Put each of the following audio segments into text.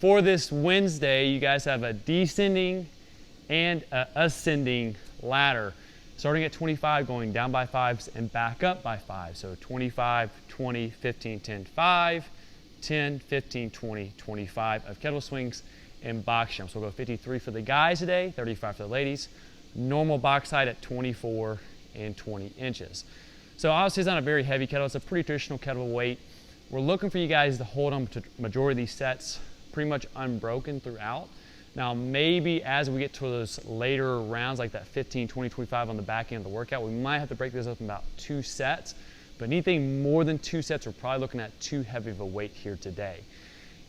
For this Wednesday, you guys have a descending and a ascending ladder. Starting at 25, going down by 5s and back up by 5. So 25, 20, 15, 10, 5, 10, 15, 20, 25 of kettle swings and box jumps. We'll go 53 for the guys today, 35 for the ladies. Normal box height at 24 and 20 inches. So obviously it's not a very heavy kettle. It's a pretty traditional kettle weight. We're looking for you guys to hold on to majority of these sets pretty much unbroken throughout. Now maybe as we get to those later rounds like that 15, 20, 25 on the back end of the workout, we might have to break this up in about 2 sets. But anything more than 2 sets, we're probably looking at too heavy of a weight here today.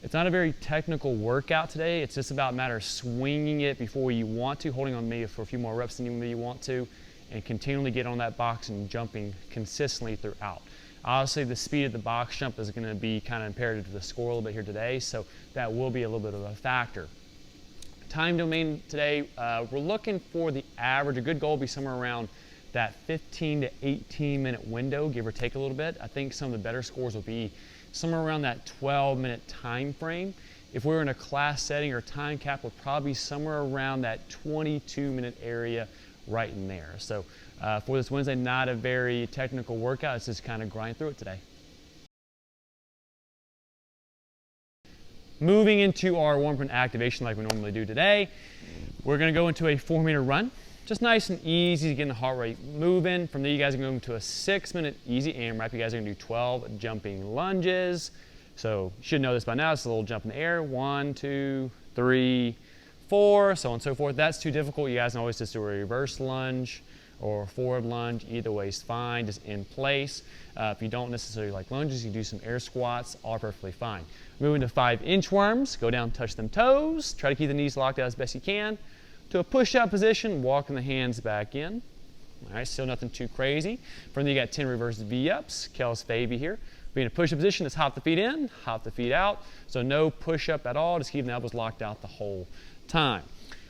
It's not a very technical workout today. It's just about a matter of swinging it before you want to, holding on maybe for a few more reps than you want to, and continually get on that box and jumping consistently throughout. Obviously, the speed of the box jump is going to be kind of imperative to the score a little bit here today, so that will be a little bit of a factor. Time domain today, we're looking for the average. A good goal will be somewhere around that 15 to 18 minute window, give or take a little bit. I think some of the better scores will be somewhere around that 12-minute time frame. If we were in a class setting or time cap, we'll probably be somewhere around that 22-minute area right in there. So for this Wednesday, not a very technical workout. It's just kind of grind through it today. Moving into our warm-up and activation like we normally do today, we're going to go into a 4-meter run. Just nice and easy to get the heart rate moving. From there, you guys are going to go into a 6-minute easy AMRAP. You guys are going to do 12 jumping lunges. So you should know this by now. It's a little jump in the air. 1, 2, 3, 4, so on and so forth. That's too difficult. You guys can always just do a reverse lunge or a forward lunge. Either way is fine, just in place. If you don't necessarily like lunges, you do some air squats, all perfectly fine. Moving to 5 inchworms, go down, touch them toes, try to keep the knees locked out as best you can. To a push-up position, walking the hands back in. All right, still nothing too crazy. From there, you got 10 reverse V-ups, Kel's Favy here. Being in a push-up position, just hop the feet in, hop the feet out. So no push-up at all, just keeping the elbows locked out the whole time.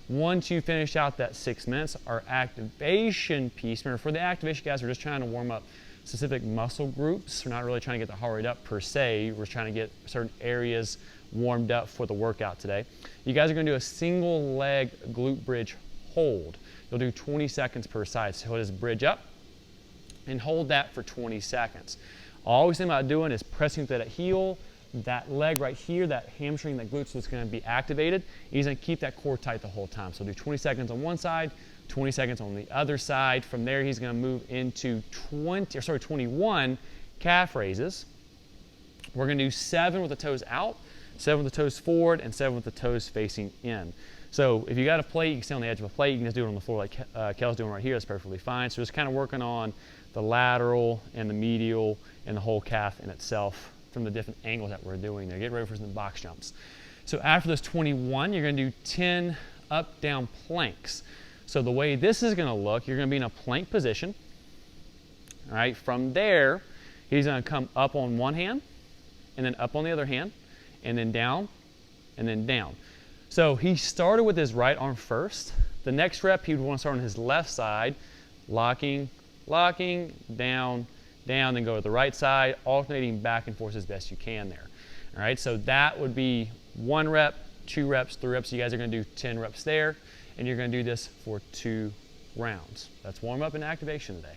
Once you finish out that 6 minutes, our activation piece, remember for the activation guys, we're just trying to warm up specific muscle groups. We're not really trying to get the heart rate up per se. We're trying to get certain areas warmed up for the workout today. You guys are going to do a single leg glute bridge hold. You'll do 20 seconds per side. So just bridge up and hold that for 20 seconds. All we think about doing is pressing through that heel, that leg right here, that hamstring, that glute, so it's going to be activated. He's going to keep that core tight the whole time. So do 20 seconds on one side, 20 seconds on the other side. From there, he's going to move into 21 calf raises. We're going to do 7 with the toes out, 7 with the toes forward, and 7 with the toes facing in. So if you got a plate, you can stay on the edge of a plate. You can just do it on the floor like Kel's doing right here. That's perfectly fine. So just kind of working on the lateral and the medial and the whole calf in itself from the different angles that we're doing there. Get ready for some box jumps. So after those 21, you're going to do 10 up-down planks. So the way this is going to look, you're going to be in a plank position. All right. From there, he's going to come up on one hand, and then up on the other hand, and then down, and then down. So he started with his right arm first. The next rep, he would want to start on his left side, locking, locking, down, down, then go to the right side, alternating back and forth as best you can there. All right, so that would be 1 rep, 2 reps, 3 reps. You guys are going to do 10 reps there, and you're going to do this for 2 rounds. That's warm up and activation today.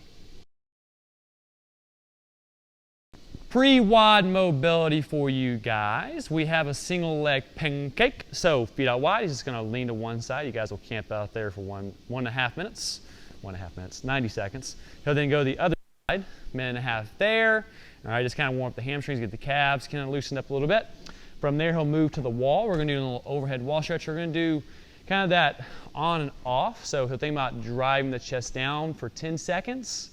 Pre-WOD mobility for you guys. We have a single leg pancake. So feet out wide, he's just going to lean to one side. You guys will camp out there for 1.5 minutes. 1.5 minutes, 90 seconds. He'll then go the other side, 1.5 minutes there. All right, just kind of warm up the hamstrings, get the calves kind of loosened up a little bit. From there, he'll move to the wall. We're going to do a little overhead wall stretch. We're going to do kind of that on and off. So he'll think about driving the chest down for 10 seconds.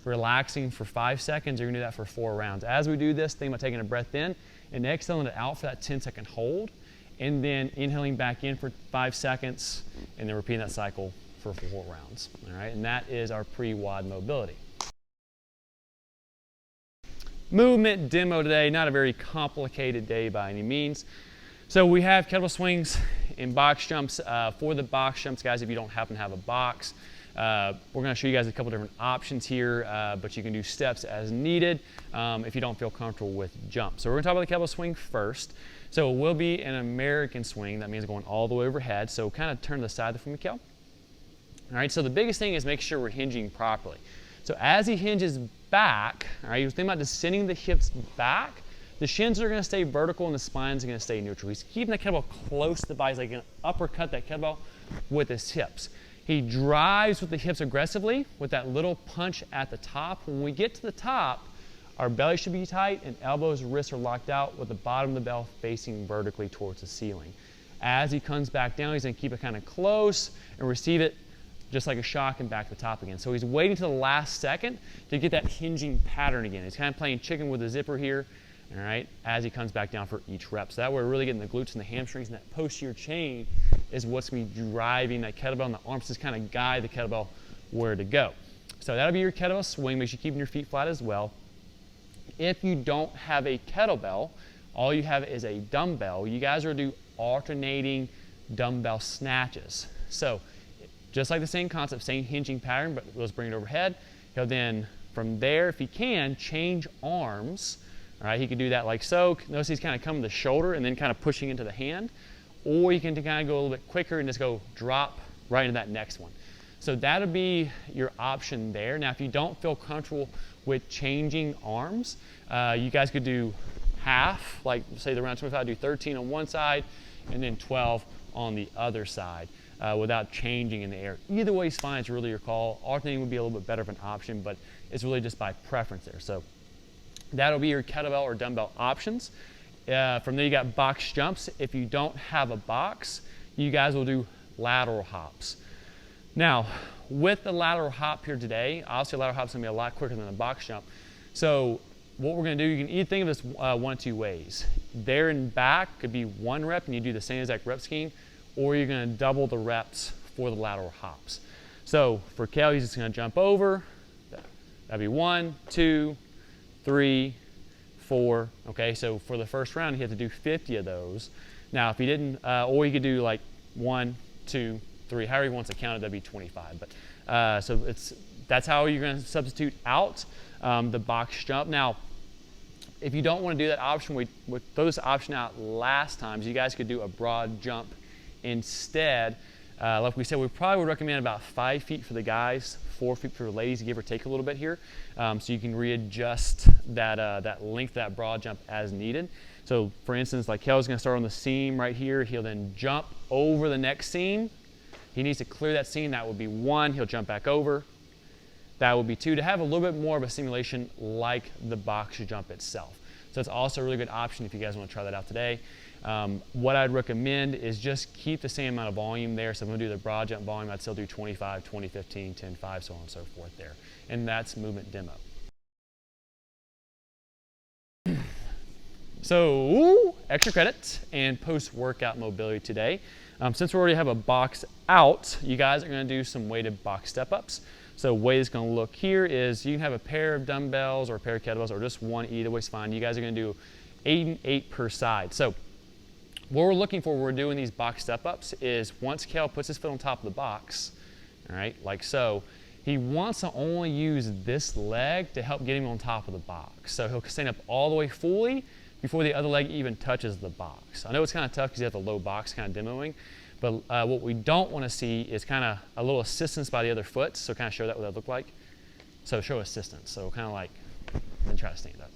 Relaxing for 5 seconds. You're going to do that for 4 rounds. As we do this, think about taking a breath in and exhaling it out for that 10-second hold, and then inhaling back in for 5 seconds, and then repeating that cycle for 4 rounds. All right, and that is our pre-WOD mobility. Movement demo today, not a very complicated day by any means. So we have kettlebell swings and box jumps. For the box jumps, guys, if you don't happen to have a box, We're going to show you guys a couple different options here, but you can do steps as needed if you don't feel comfortable with jump. So we're going to talk about the kettlebell swing first. So it will be an American swing. That means going all the way overhead. So kind of turn to the side from the kettlebell. All right, so the biggest thing is make sure we're hinging properly. So as he hinges back, all right, you're thinking about descending the hips back, the shins are going to stay vertical and the spine's going to stay neutral. He's keeping that kettlebell close to the body. He's like going to uppercut that kettlebell with his hips. He drives with the hips aggressively with that little punch at the top. When we get to the top, our belly should be tight and elbows and wrists are locked out with the bottom of the bell facing vertically towards the ceiling. As he comes back down, he's going to keep it kind of close and receive it just like a shock and back to the top again. So he's waiting to the last second to get that hinging pattern again. He's kind of playing chicken with the zipper here. All right, as he comes back down for each rep. So that way we're really getting the glutes and the hamstrings, and that posterior chain is what's going to be driving that kettlebell, and the arms just kind of guide the kettlebell where to go. So that'll be your kettlebell swing. Make sure you're keeping your feet flat as well. If you don't have a kettlebell, all you have is a dumbbell. You guys are going to do alternating dumbbell snatches. So just like the same concept, same hinging pattern, but let's bring it overhead. He'll then, from there, if he can, change arms. All right, he could do that like so. Notice he's kind of coming to the shoulder and then kind of pushing into the hand. Or you can kind of go a little bit quicker and just go drop right into that next one. So that'll be your option there. Now, if you don't feel comfortable with changing arms, you guys could do half, like say the round 25, do 13 on one side and then 12 on the other side without changing in the air. Either way is fine, it's really your call. Alternating would be a little bit better of an option, but it's really just by preference there. So that'll be your kettlebell or dumbbell options. From there you got box jumps. If you don't have a box, you guys will do lateral hops. Now, with the lateral hop here today, obviously a lateral hop is going to be a lot quicker than a box jump. So what we're going to do, you can either think of this one of two ways. There and back could be one rep and you do the same exact rep scheme, or you're going to double the reps for the lateral hops. So for Kel, he's just going to jump over. That'd be 1, 2, 3, 4. Okay, so for the first round, he had to do 50 of those. Now, if he didn't, or you could do like 1, 2, 3, however he wants to count it, that'd be 25. But so that's how you're going to substitute out the box jump. Now, if you don't want to do that option, we throw this option out last time. So you guys could do a broad jump instead. Like we said, we probably would recommend about 5 feet for the guys, 4 feet for the ladies, give or take a little bit here. So you can readjust that length, that broad jump as needed. So for instance, like Kel's gonna start on the seam right here. He'll then jump over the next seam. He needs to clear that seam. That would be 1. He'll jump back over. That would be 2, to have a little bit more of a simulation like the box jump itself. So it's also a really good option if you guys want to try that out today. What I'd recommend is just keep the same amount of volume there. So if I'm going to do the broad jump volume, I'd still do 25, 20, 15, 10, 5, so on and so forth there. And that's movement demo. So extra credit and post-workout mobility today. Since we already have a box out, you guys are going to do some weighted box step-ups. So the way it's going to look here is you can have a pair of dumbbells or a pair of kettlebells or just one, either way is fine. You guys are going to do 8 and 8 per side. So what we're looking for when we're doing these box step-ups is once Kel puts his foot on top of the box, all right, like so, he wants to only use this leg to help get him on top of the box. So he'll stand up all the way fully before the other leg even touches the box. I know it's kind of tough because you have the low box kind of demoing, but what we don't want to see is kind of a little assistance by the other foot, so kind of show that what that look like. So show assistance, so kind of like, then try to stand up.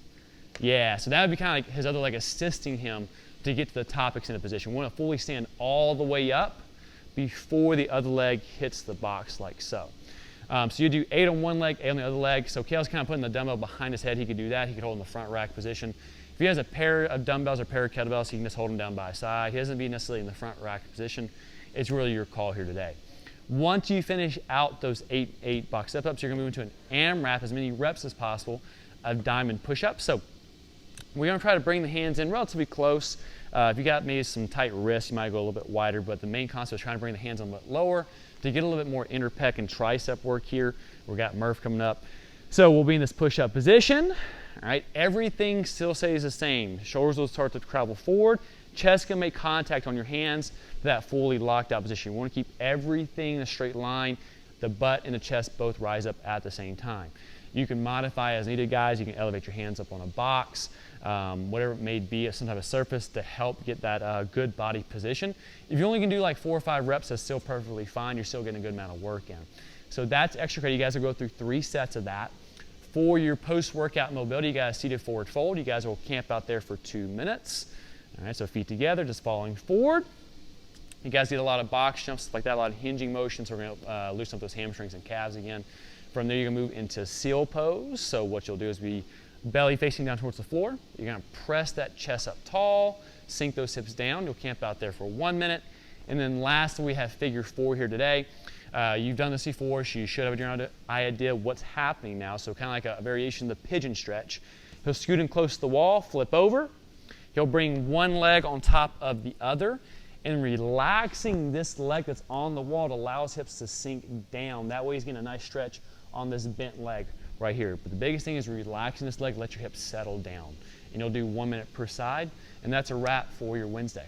Yeah, so that would be kind of like his other leg assisting him to get to the top extended position. We want to fully stand all the way up before the other leg hits the box like so. So you do 8 on one leg, 8 on the other leg. So Kel's kind of putting the dumbbell behind his head. He could do that. He could hold in the front rack position. If he has a pair of dumbbells or a pair of kettlebells, he can just hold them down by his side. He doesn't be necessarily in the front rack position. It's really your call here today. Once you finish out those 8 box step-ups, you're going to move into an AMRAP, as many reps as possible, of diamond push-ups. So we're going to try to bring the hands in relatively close. If you got maybe some tight wrists, you might go a little bit wider, but the main concept is trying to bring the hands a little bit lower to get a little bit more inner pec and tricep work here. We've got Murph coming up. So we'll be in this push-up position. All right, everything still stays the same. Shoulders will start to travel forward. Chest can make contact on your hands to that fully locked out position. You want to keep everything in a straight line. the butt and the chest both rise up at the same time. You can modify as needed, guys. You can elevate your hands up on a box, whatever it may be, some type of surface to help get that good body position. If you only can do like 4 or 5 reps, that's still perfectly fine. You're still getting a good amount of work in. So that's extra credit. You guys will go through 3 sets of that. For your post-workout mobility, you guys seated forward fold. You guys will camp out there for 2 minutes. All right, so feet together, just falling forward. You guys get a lot of box jumps, stuff like that, a lot of hinging motions. So we're going to loosen up those hamstrings and calves again. From there, you're going to move into seal pose. So what you'll do is be belly facing down towards the floor. You're going to press that chest up tall, sink those hips down. You'll camp out there for 1 minute. And then lastly, we have figure 4 here today. You've done this before, so you should have a general idea what's happening now. So kind of like a variation of the pigeon stretch. He'll scoot in close to the wall, flip over. He'll bring one leg on top of the other. And relaxing this leg that's on the wall to allow his hips to sink down. That way he's getting a nice stretch on this bent leg right here. But the biggest thing is relaxing this leg, let your hips settle down. And you'll do 1 minute per side, and that's a wrap for your Wednesday.